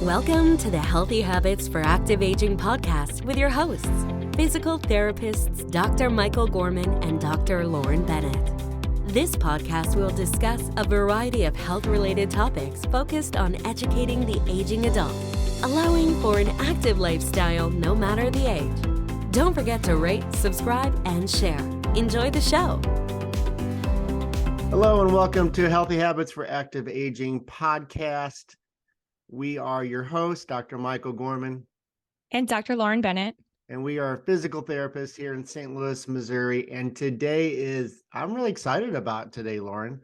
Welcome to the Healthy Habits for Active Aging podcast with your hosts, physical therapists Dr. Michael Gorman and Dr. Lauren Bennett. This podcast will discuss a variety of health-related topics focused on educating the aging adult, allowing for an active lifestyle no matter the age. Don't forget to rate, subscribe, and share. Enjoy the show. Hello and welcome to Healthy Habits for Active Aging podcast. We are your hosts, Dr. Michael Gorman and Dr. Lauren Bennett. And we are physical therapists here in St. Louis, Missouri. And I'm really excited about today, Lauren.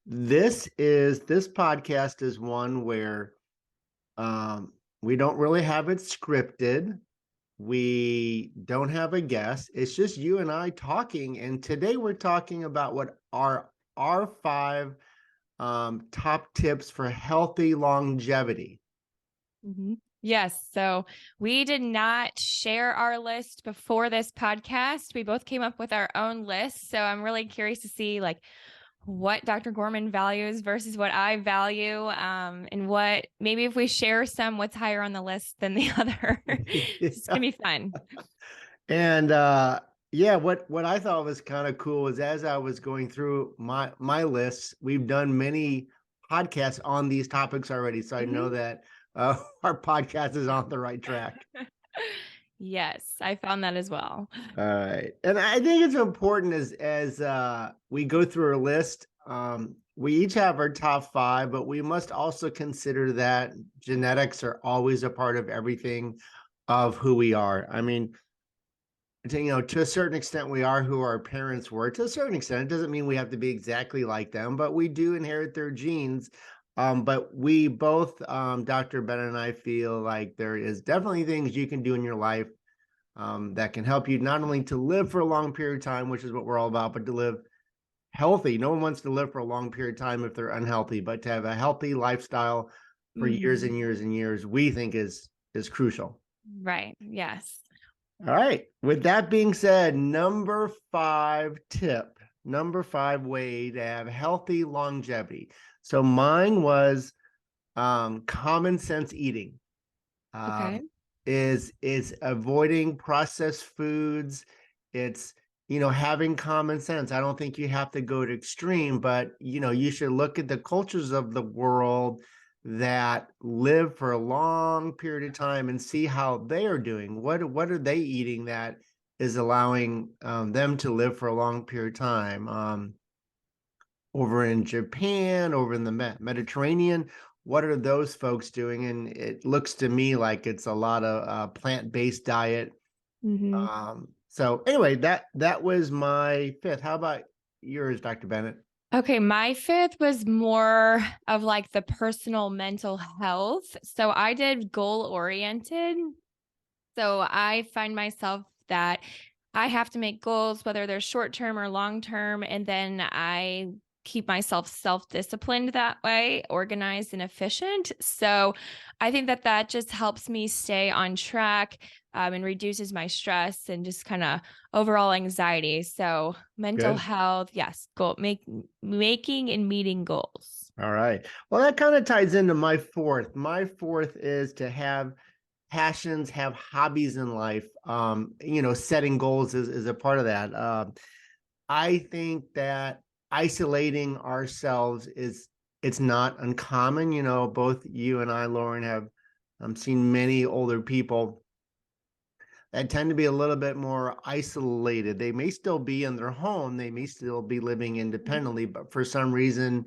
This podcast is one where we don't really have it scripted. We don't have a guest. It's just you and I talking. And today we're talking about what are our 5 top tips for healthy longevity. Mm-hmm. Yes. So we did not share our list before this podcast. We both came up with our own list. So I'm really curious to see what Dr. Gorman values versus what I value, and what maybe if we share some, what's higher on the list than the other. It's gonna be fun. And what I thought was kind of cool is as I was going through my lists, we've done many podcasts on these topics already, so I know that our podcast is on the right track. Yes, I found that as well. All right. And I think it's important as we go through our list, we each have our top 5, but we must also consider that genetics are always a part of everything of who we are. I mean, to a certain extent, we are who our parents were. To a certain extent, it doesn't mean we have to be exactly like them, but we do inherit their genes. But we both, Dr. Bennett and I, feel like there is definitely things you can do in your life that can help you not only to live for a long period of time, which is what we're all about, but to live healthy. No one wants to live for a long period of time if they're unhealthy, but to have a healthy lifestyle for years and years and years, we think is crucial. Right. Yes. All right. With that being said, number 5 way to have healthy longevity. So mine was common sense eating. Okay. Is avoiding processed foods. It's, having common sense. I don't think you have to go to extreme, but, you should look at the cultures of the world that live for a long period of time and see how they are doing. What are they eating that is allowing them to live for a long period of time? Over in Japan, over in the Mediterranean, what are those folks doing? And it looks to me like it's a lot of plant-based diet. Mm-hmm. So anyway, that was my 5th. How about yours, Dr. Bennett? Okay, my 5th was more of the personal mental health. So I did goal-oriented. So I find myself that I have to make goals, whether they're short-term or long-term, and then I keep myself self-disciplined that way, organized and efficient. So I think that just helps me stay on track and reduces my stress and just kind of overall anxiety. So mental health, yes, making and meeting goals. All right. Well, that kind of ties into my 4th. My 4th is to have passions, have hobbies in life. Setting goals is a part of that. I think that isolating ourselves it's not uncommon. Both you and I, Lauren, have seen many older people that tend to be a little bit more isolated. They may still be in their home, they may still be living independently, but for some reason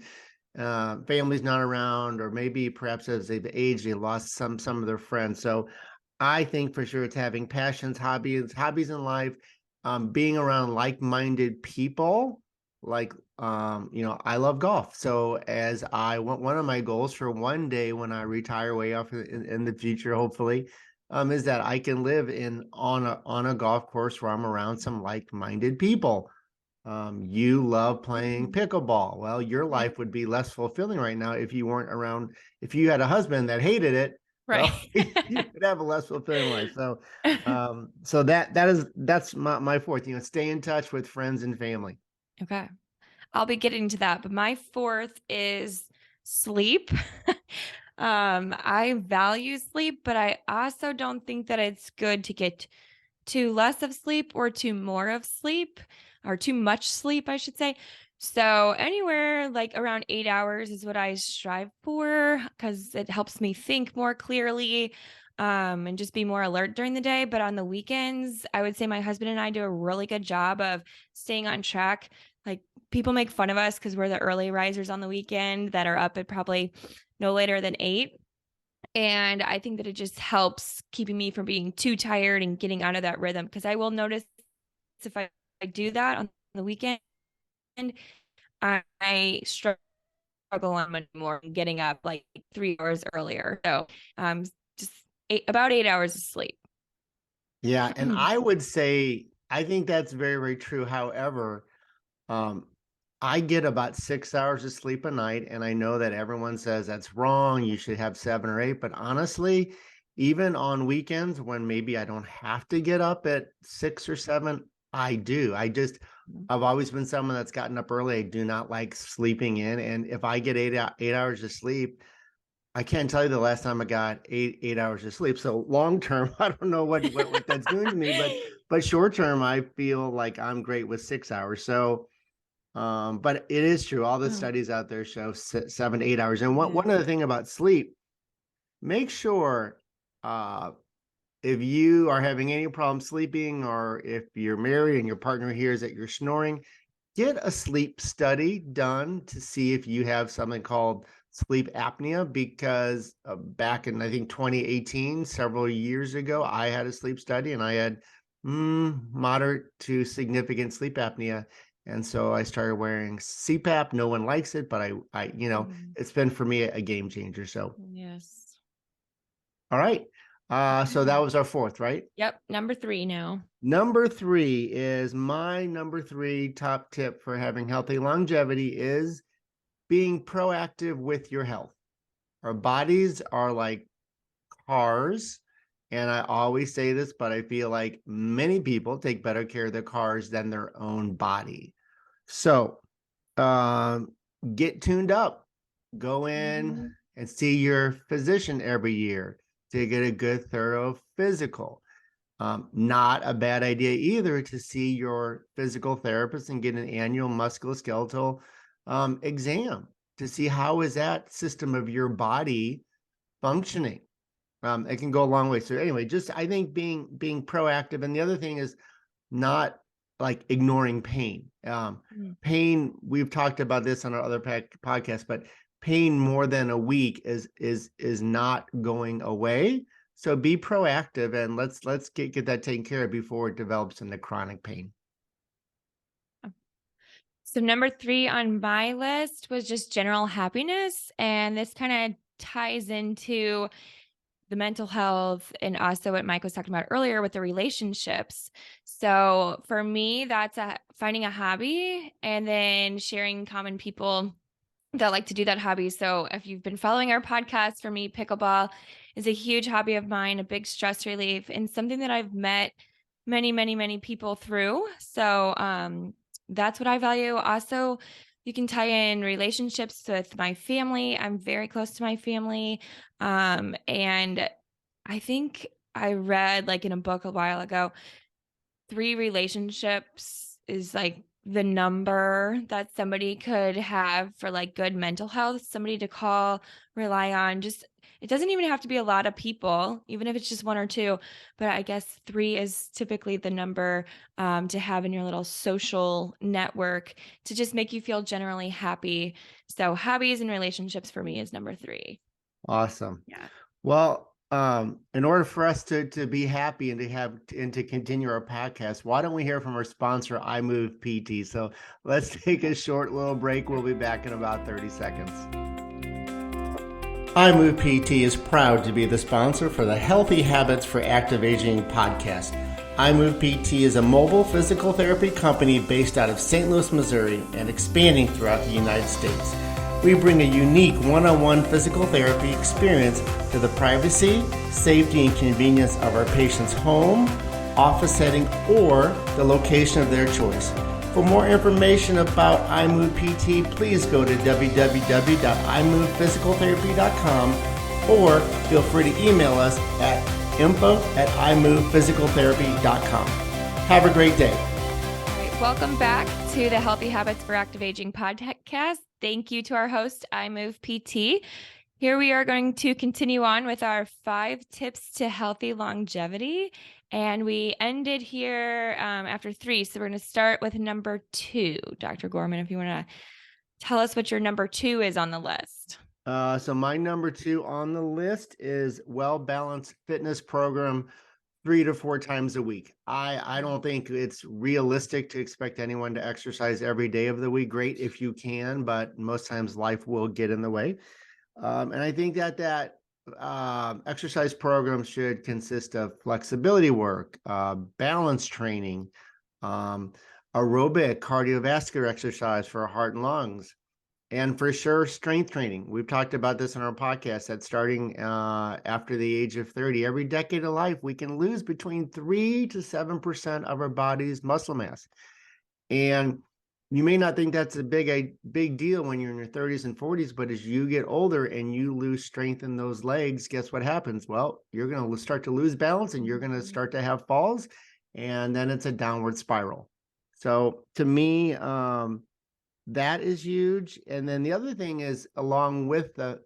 family's not around, or maybe perhaps as they've aged, they lost some of their friends. So I think for sure it's having passions, hobbies in life, being around like-minded people. I love golf. So one of my goals for one day when I retire way off in the future, hopefully, is that I can live on a golf course where I'm around some like-minded people. You love playing pickleball. Well, your life would be less fulfilling right now if you weren't around. If you had a husband that hated it, right? Well, you could have a less fulfilling life. So, that's my 4th. Stay in touch with friends and family. Okay. I'll be getting to that, but my 4th is sleep. I value sleep, but I also don't think that it's good to get too less of sleep or too more of sleep, or too much sleep, I should say. So anywhere like around 8 hours is what I strive for, because it helps me think more clearly, and just be more alert during the day. But on the weekends, I would say my husband and I do a really good job of staying on track. Like, people make fun of us because we're the early risers on the weekend that are up at probably no later than 8. And I think that it just helps keeping me from being too tired and getting out of that rhythm. Because I will notice if I do that on the weekend, I struggle on Monday morning getting up like 3 hours earlier. So just about 8 hours of sleep. Yeah, and I would say I think that's very, very true. However, I get about 6 hours of sleep a night, and I know that everyone says that's wrong. You should have 7 or 8. But honestly, even on weekends when maybe I don't have to get up at 6 or 7, I do. I've always been someone that's gotten up early. I do not like sleeping in. And if I get 8 hours of sleep, I can't tell you the last time I got eight hours of sleep. So long term, I don't know what that's doing to me, but short term, I feel like I'm great with 6 hours. So, but it is true. All the studies out there show 7 to 8 hours. And one other thing about sleep, make sure if you are having any problem sleeping, or if you're married and your partner hears that you're snoring, get a sleep study done to see if you have something called sleep apnea, because back in, I think, 2018, several years ago, I had a sleep study and I had moderate to significant sleep apnea. And so I started wearing CPAP. No one likes it, but I it's been for me a game changer. So, yes. All right. So that was our fourth, right? Yep. Number 3 now. Number 3 is my number 3 top tip for having healthy longevity is being proactive with your health. Our bodies are like cars. And I always say this, but I feel like many people take better care of their cars than their own body. So get tuned up, go in and see your physician every year to get a good, thorough physical. Not a bad idea either to see your physical therapist and get an annual musculoskeletal exam to see how is that system of your body functioning. It can go a long way. So anyway, just I think being proactive. And the other thing is not like ignoring pain. Pain, we've talked about this on our other podcasts, but pain more than a week is not going away. So be proactive and let's get that taken care of before it develops into chronic pain. So number 3 on my list was just general happiness. And this kind of ties into the mental health and also what Mike was talking about earlier with the relationships. So for me, that's finding a hobby and then sharing common people that like to do that hobby. So if you've been following our podcast, for me, pickleball is a huge hobby of mine, a big stress relief, and something that I've met many, many, many people through. So that's what I value. Also, you can tie in relationships with my family. I'm very close to my family. And I think I read like in a book a while ago, 3 relationships is like the number that somebody could have for like good mental health, somebody to call, rely on. Just, it doesn't even have to be a lot of people, even if it's just 1 or 2, but I guess 3 is typically the number to have in your little social network to just make you feel generally happy. So hobbies and relationships for me is number 3. Awesome. Yeah. Well, in order for us to be happy and to continue our podcast, why don't we hear from our sponsor, iMove PT? So let's take a short little break. We'll be back in about 30 seconds. iMove PT is proud to be the sponsor for the Healthy Habits for Active Aging podcast. iMove PT is a mobile physical therapy company based out of St. Louis, Missouri, and expanding throughout the United States. We bring a unique one-on-one physical therapy experience to the privacy, safety, and convenience of our patient's home, office setting, or the location of their choice. For more information about iMove PT, please go to www.imovephysicaltherapy.com or feel free to email us at info@imovephysicaltherapy.com. Have a great day. All right, welcome back to the Healthy Habits for Active Aging podcast. Thank you to our host, iMove PT. Here we are going to continue on with our 5 tips to healthy longevity. And we ended here after 3. So we're going to start with number 2. Dr. Gorman, if you want to tell us what your number 2 is on the list. So my number 2 on the list is well-balanced fitness program 3 to 4 times a week. I don't think it's realistic to expect anyone to exercise every day of the week. Great if you can, but most times life will get in the way. And I think that exercise program should consist of flexibility work, balance training, aerobic cardiovascular exercise for heart and lungs, and for sure strength training. We've talked about this in our podcast that starting after the age of 30, every decade of life, we can lose between 3 to 7% of our body's muscle mass. And you may not think that's a big deal when you're in your 30s and 40s, but as you get older and you lose strength in those legs, guess what happens? Well, you're going to start to lose balance and you're going to start to have falls, and then it's a downward spiral. So to me, that is huge. And then the other thing is, along with the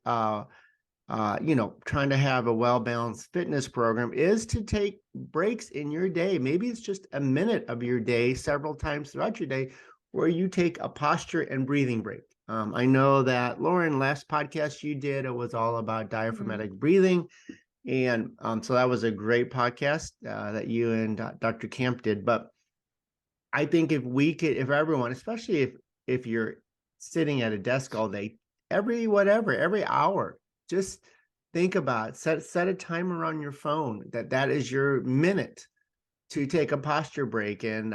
trying to have a well-balanced fitness program, is to take breaks in your day. Maybe it's just a minute of your day several times throughout your day where you take a posture and breathing break. I know that, Lauren, last podcast you did, it was all about diaphragmatic breathing. And so that was a great podcast that you and Dr. Camp did. But I think if everyone, especially if you're sitting at a desk all day, every hour, just think about it. Set a timer on your phone that is your minute to take a posture break and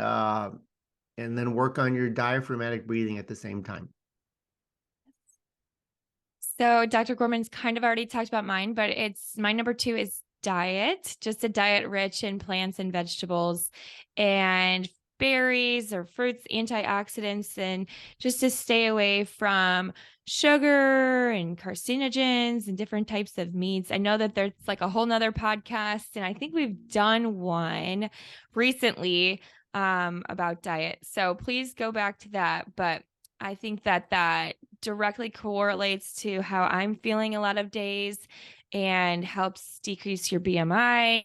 then work on your diaphragmatic breathing at the same time. So Dr. Gorman's kind of already talked about mine, but my number 2 is diet, just a diet rich in plants and vegetables and berries or fruits, antioxidants, and just to stay away from sugar and carcinogens and different types of meats. I know that there's like a whole nother podcast, and I think we've done one recently about diet. So please go back to that. But I think that directly correlates to how I'm feeling a lot of days and helps decrease your BMI.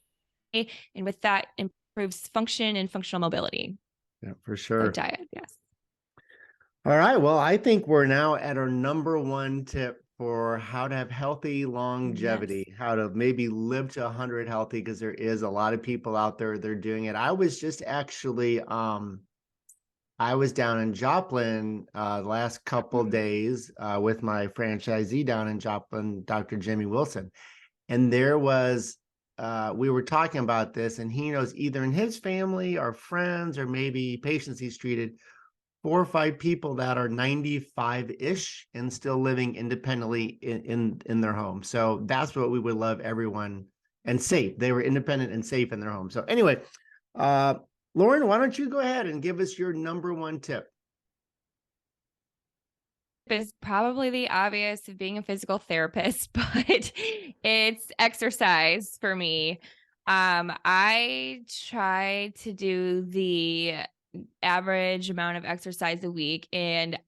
And with that, improves function and functional mobility. Yeah, for sure. So diet, yes. All right. Well, I think we're now at our number 1 tip for how to have healthy longevity, how to maybe live to 100 healthy, because there is a lot of people out there, they're doing it. I was just actually, I was down in Joplin the last couple days with my franchisee down in Joplin, Dr. Jimmy Wilson. And there was, we were talking about this, and he knows either in his family or friends or maybe patients he's treated, 4 or 5 people that are 95-ish and still living independently in their home. So that's what we would love everyone, and safe. They were independent and safe in their home. So anyway, Lauren, why don't you go ahead and give us your number 1 tip? Is probably the obvious of being a physical therapist, but it's exercise for me. I try to do the average amount of exercise a week, and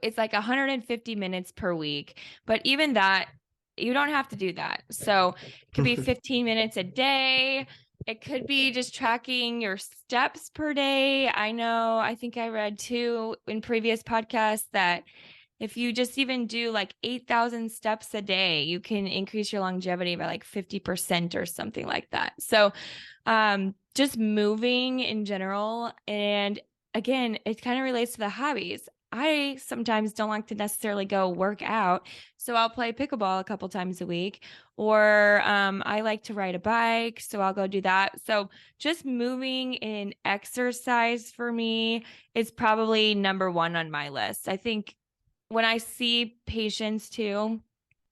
it's like 150 minutes per week. But even that, you don't have to do that. So it could be 15 minutes a day. It could be just tracking your steps per day. I think I read too in previous podcasts that if you just even do like 8,000 steps a day, you can increase your longevity by like 50% or something like that. So just moving in general. And again, it kind of relates to the hobbies. I sometimes don't like to necessarily go work out, so I'll play pickleball a couple times a week, or I like to ride a bike, so I'll go do that. So just moving in exercise for me is probably number 1 on my list. I think when I see patients too,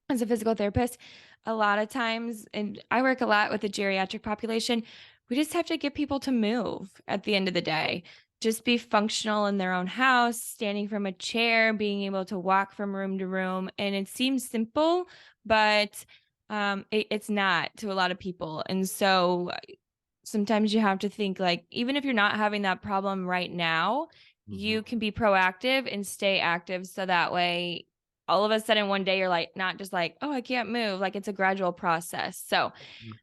as a physical therapist, a lot of times, and I work a lot with the geriatric population, we just have to get people to move at the end of the day. Just be functional in their own house, standing from a chair, being able to walk from room to room. And it seems simple, but it's not to a lot of people. And so sometimes you have to think like, even if you're not having that problem right now, Mhm. you can be proactive and stay active. So that way, all of a sudden one day you're like, not just like, oh, I can't move. Like it's a gradual process. So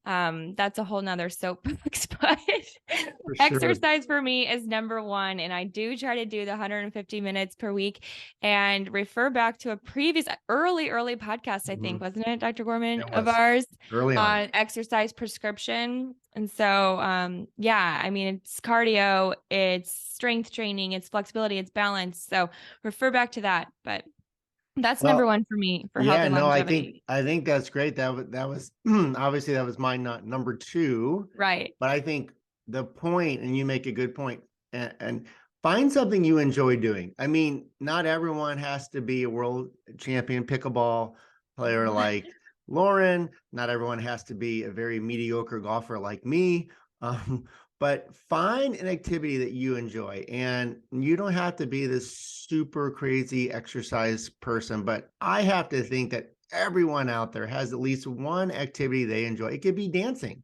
that's a whole nother soapbox, but For sure. exercise for me is number one. And I do try to do the 150 minutes per week and refer back to a previous early podcast, I think, Mhm. wasn't it, Dr. Gorman, It of was ours early on. on exercise prescription. And so, yeah, I mean, it's cardio, it's strength training, it's flexibility, it's balance. So refer back to that. But that's number Well, one for me for health yeah, and no, longevity. I think that's great. That was obviously that was my not number two, Right. but I think the point, and you make a good point, and find something you enjoy doing. I mean, not everyone has to be a world champion pickleball player like Lauren. Not everyone has to be a very mediocre golfer like me. Um, but find an activity that you enjoy, and you don't have to be this super crazy exercise person, but I have to think that everyone out there has at least one activity they enjoy. It could be dancing,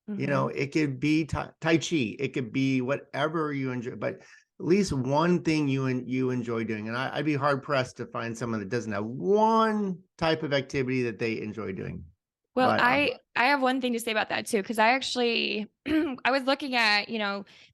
Mhm. it could be tai chi, it could be whatever you enjoy, but at least one thing you enjoy doing. And I'd be hard pressed to find someone that doesn't have one type of activity that they enjoy doing. Well, But I have one thing to say about that too, because I actually I was looking at,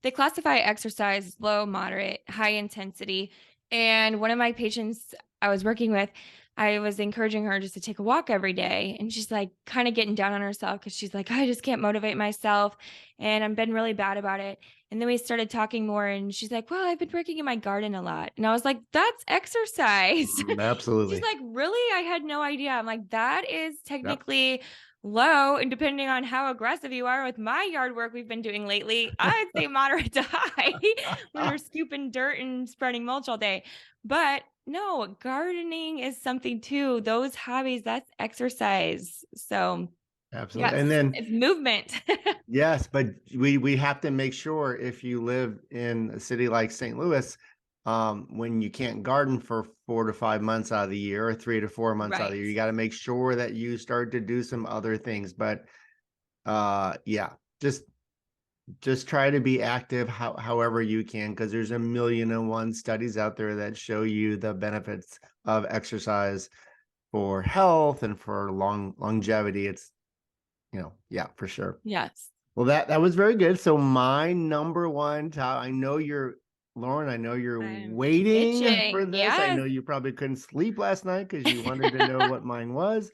they classify exercise low, moderate, high intensity. And one of my patients I was working with, I was encouraging her just to take a walk every day. And she's like kind of getting down on herself because she's like, I just can't motivate myself. And I've been really bad about it. And then we started talking more and she's like, well, I've been working in my garden a lot. And I was like, that's exercise. She's absolutely. like, really? I had no idea. I'm like, that is Yep. technically low. And depending on how aggressive you are with my yard work we've been doing lately, I'd say moderate to high when you're scooping dirt and spreading mulch all day. But no, gardening is something too. Those hobbies, that's exercise. So, Absolutely. yes, And then it's movement. yes, but we have to make sure, if you live in a city like St. Louis, when you can't garden for 4 to 5 months out of the year, or 3 to 4 months out of the Right. year, you got to make sure that you start to do some other things. But yeah, just try to be active however you can, because there's 1,000,001 studies out there that show you the benefits of exercise for health and for longevity. It's yeah, for sure. Yes. Well, that was very good. So my number one top, I know you're Lauren, I know you're I'm waiting for itching. this. I Yes. know you probably couldn't sleep last night because you wanted to know what mine was.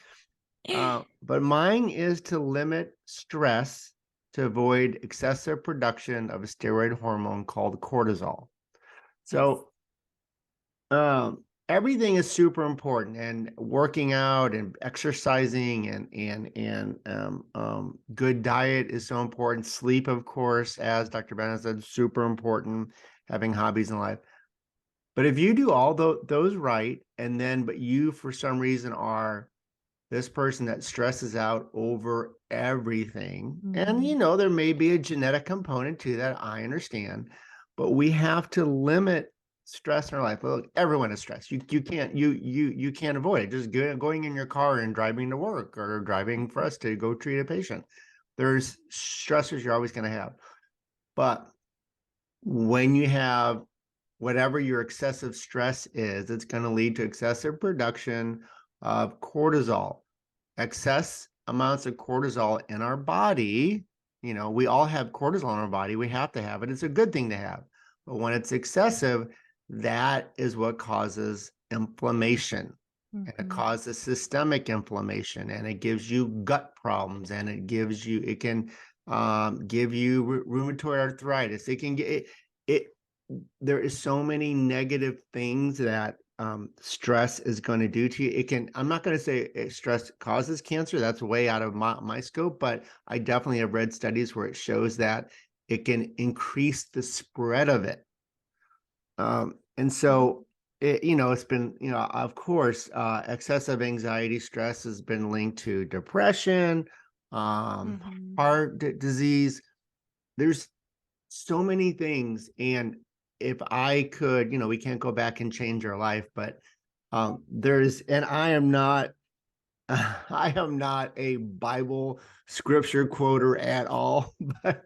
But mine is to limit stress to avoid excessive production of a steroid hormone called cortisol. Yes. So everything is super important, and working out and exercising and good diet is so important. Sleep, of course, as Dr. Bennett said, super important. Having hobbies in life. But if you do all those right, but you for some reason are this person that stresses out over everything, and Mhm. there may be a genetic component to that, I understand, but we have to limit stress in our life. Look, everyone is stressed. You can't you can't avoid it. Just going in your car and driving to work, or driving for us to go treat a patient, there's stressors you're always going to have. But when you have whatever your excessive stress is, it's going to lead to excessive production of cortisol. Excess amounts of cortisol in our body, we all have cortisol in our body. We have to have it. It's a good thing to have. But when it's excessive, that is what causes inflammation. And it Mhm. causes systemic inflammation, and it gives you gut problems, and it can give you rheumatoid arthritis. It can get it. There is so many negative things that stress is going to do to you. I'm not going to say stress causes cancer. That's way out of my scope, but I definitely have read studies where it shows that it can increase the spread of it. And so, it's been, of course, excessive anxiety, stress has been linked to depression, Mhm. heart disease. There's so many things. And if I could, we can't go back and change our life, but and I am not I am not a Bible scripture quoter at all, but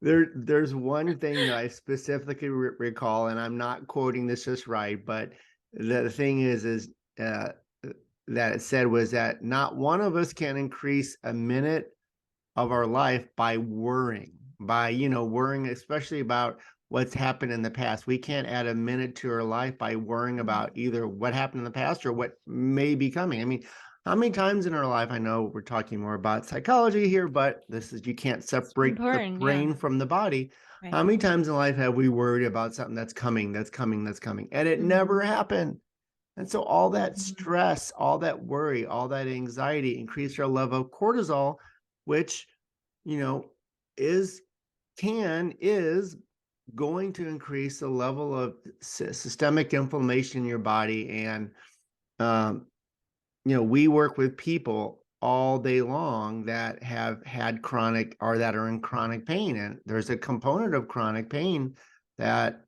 there's one thing that I specifically recall, and I'm not quoting this just right, but the thing is uh, that it said was that not one of us can increase a minute of our life by worrying, worrying, especially about what's happened in the past. We can't add a minute to our life by worrying about either what happened in the past or what may be coming. I mean, how many times in our life, I know we're talking more about psychology here, but you can't separate the Important, yeah. brain from the body. Right. How many times in life have we worried about something that's coming, and it never happened? And so all that stress, all that worry, all that anxiety increased our level of cortisol, which, you know, is going to increase the level of systemic inflammation in your body. And, um, we work with people all day long that have had chronic or that are in chronic pain. And there's a component of chronic pain that,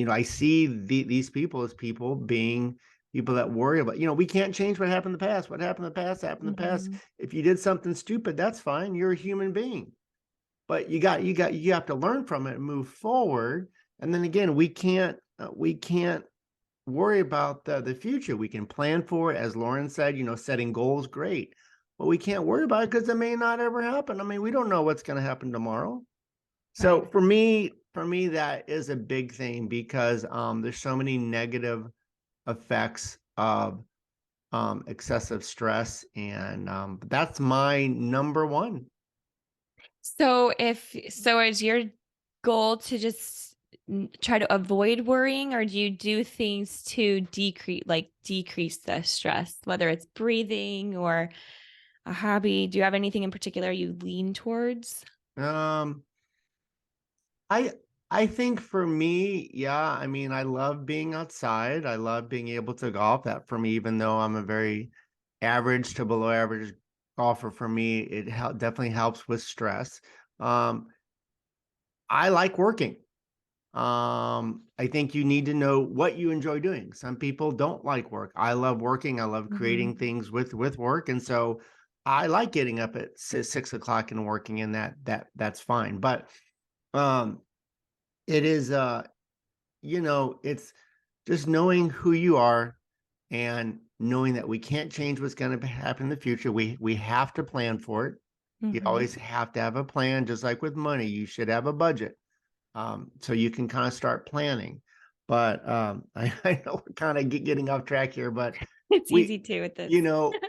I see these people as people being people that worry about, we can't change what happened in the past. What happened in the past happened in the past. If you did something stupid, that's fine. You're a human being, but you have to learn from it and move forward. And then again, we can't worry about the future. We can plan for it. As Lauren said, setting goals, great, but we can't worry about it because it may not ever happen. I mean, we don't know what's going to happen tomorrow. So Right. for me, that is a big thing because there's so many negative effects of excessive stress, and that's my number one. So is your goal to just try to avoid worrying, or do you do things to decrease the stress, whether it's breathing or a hobby? Do you have anything in particular you lean towards? Um, I I think for me, yeah, I mean, I love being outside. I love being able to golf. That for me, even though I'm a very average to below average golfer, for me, it definitely helps with stress. Um, I like working. I think you need to know what you enjoy doing. Some people don't like work. I love working. I love creating things with work, and so I like getting up at 6 o'clock and working, and that's fine. But um, it is it's just knowing who you are and knowing that we can't change what's going to happen in the future. We have to plan for it. You always have to have a plan, just like with money. You should have a budget, so you can kind of start planning. But I know we're kind of getting off track here, but It's we, easy to with this.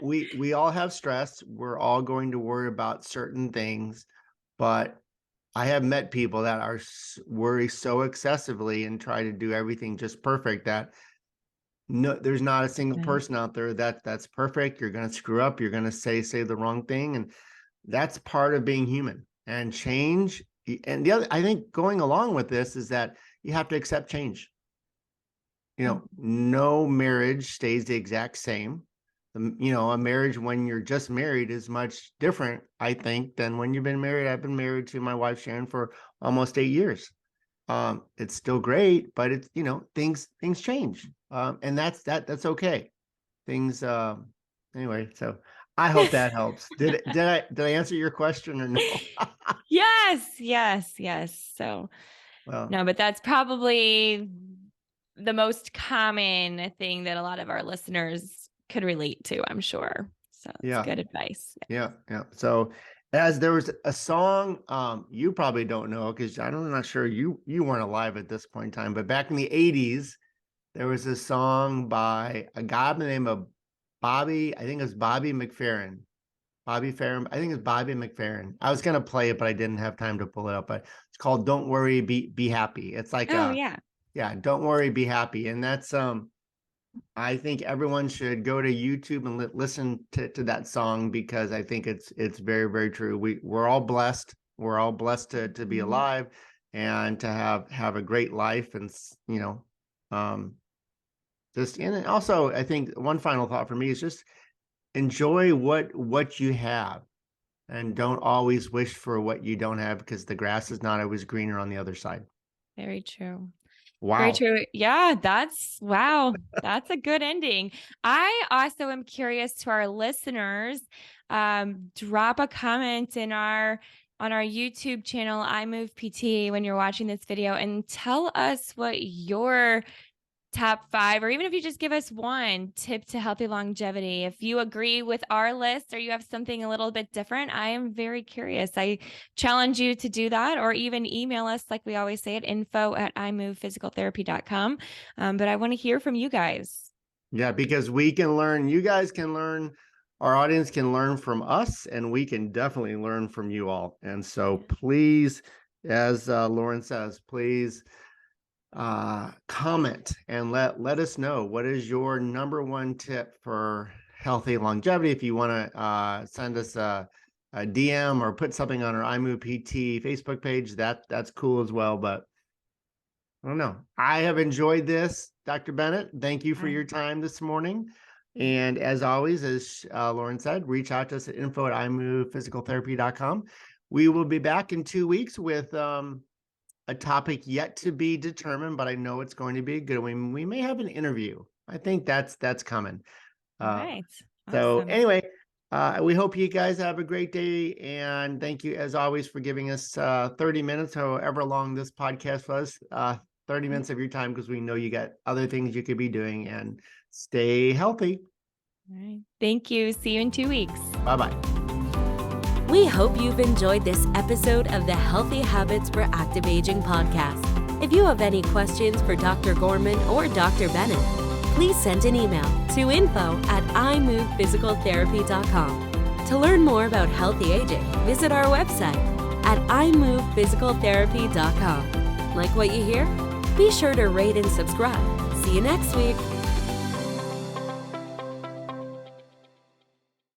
we all have stress. We're all going to worry about certain things, but I have met people that worry so excessively and try to do everything just perfect that no, there's not a single Right. person out there that's perfect. You're going to screw up. You're going to say the wrong thing, and that's part of being human. And change. And the other, I think, going along with this is that you have to accept change. No marriage stays the exact same. A marriage when you're just married is much different, I think, than when you've been married. I've been married to my wife Sharon for almost 8 years. It's still great, but it's things change, and that's okay. Things anyway. So I hope that helps. Did I answer your question or no? Yes. So, Well, no, but that's probably the most common thing that a lot of our listeners could relate to, I'm sure. So it's yeah. good advice. Yeah. So as there was a song, you probably don't know because I'm not sure you weren't alive at this point in time, but back in the 80s, there was a song by a guy by the name of Bobby, I think it was Bobby McFerrin. Bobby Farron, I think it's Bobby McFerrin. I was gonna play it, but I didn't have time to pull it up. But it's called "Don't Worry, Be Happy." It's like Oh, yeah. "Don't Worry, Be Happy," and that's I think everyone should go to YouTube and listen to that song because I think it's very, very true. We're all blessed. We're all blessed to be alive and to have a great life, and um, just and also I think one final thought for me is just enjoy what you have and don't always wish for what you don't have because the grass is not always greener on the other side. Very true. Wow. Very true. Yeah, wow. That's a good ending. I also am curious to our listeners. Drop a comment on our YouTube channel, iMove PT, when you're watching this video, and tell us what your top 5, or even if you just give us one tip to healthy longevity. If you agree with our list or you have something a little bit different, I am very curious. I challenge you to do that, or even email us, like we always say, at info@imovephysicaltherapy.com. But I want to hear from you guys. Yeah, because we can learn, you guys can learn, our audience can learn from us, and we can definitely learn from you all. And so please, as Lauren says, please comment and let us know, what is your number one tip for healthy longevity. If you want to send us a DM or put something on our iMove PT Facebook page, that's cool as well. But I don't know. I have enjoyed this, Dr. Bennett. Thank you for your time this morning. And as always, as Lauren said, reach out to us at info@imovephysicaltherapy.com. We will be back in 2 weeks with a topic yet to be determined, but I know it's going to be a good one. We may have an interview. I think that's coming. Right. So Awesome. anyway, we hope you guys have a great day, and thank you as always for giving us 30 minutes, however long this podcast was, 30 minutes of your time, because we know you got other things you could be doing. And stay healthy. All right. Thank you. See you in 2 weeks. Bye-bye. We hope you've enjoyed this episode of the Healthy Habits for Active Aging podcast. If you have any questions for Dr. Gorman or Dr. Bennett, please send an email to info@imovephysicaltherapy.com. To learn more about healthy aging, visit our website at imovephysicaltherapy.com. Like what you hear? Be sure to rate and subscribe. See you next week.